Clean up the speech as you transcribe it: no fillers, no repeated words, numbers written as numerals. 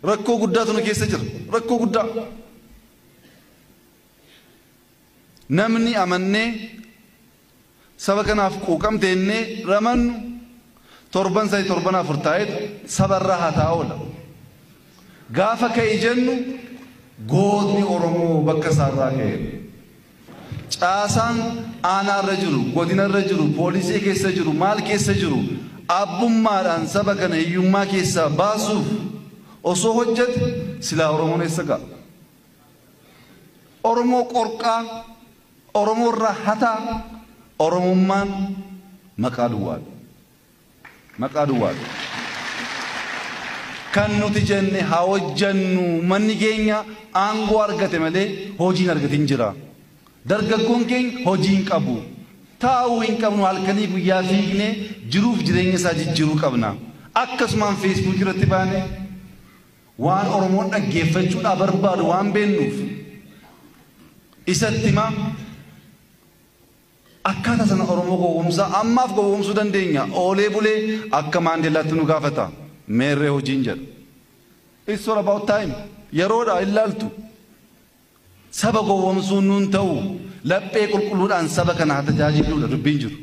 ركو قداتنا كيس جر ركو قدا نمني أمني سبكنا فكو كم تيني رمن تربان ساي تربانا فرتايد سبر راها تاولا غافا كي جنو غودني أورمو بكسار راكي چاسان آنا رجلو غودنا رجلو پولیسی كيسا جرو مال كيسا جرو أبوم ماران سبكنا يوما كيسا باسوف osoo hojjete silaa Oromoon eessa ga'a? Oromoo qorqaa, Oromoo irraa hataa, Oromummaan maqaa duwwaadha. Maqaa duwwaadha. Kan nuti jenne haa hojjannu manni keenya aangoo argate malee hojiin argate hin jira. Dargaggoon keenya hojii hin qabu. Taa'uu hin qabnu halkanii guyyaa fiignee jiruuf jireenya isaa jijjiiruu qabna. Akkasumaan Facebook irratti baane waan Oromoon dhaggeeffachuudhaaf barbaadu waan beennuuf isatti hima akkaataa sana Oromoo gowwoomsaa ammaaf gowwoomsuu dandeenya oolee bulee akka Maandeellaatti nu gaafata meerree hojiin jedha. It's all about time. Yeroodha ilaaltu saba gowwoomsuun nuun ta'u laphee qulqulluudhaan saba kana tajaajiluudha dubbiin jiru.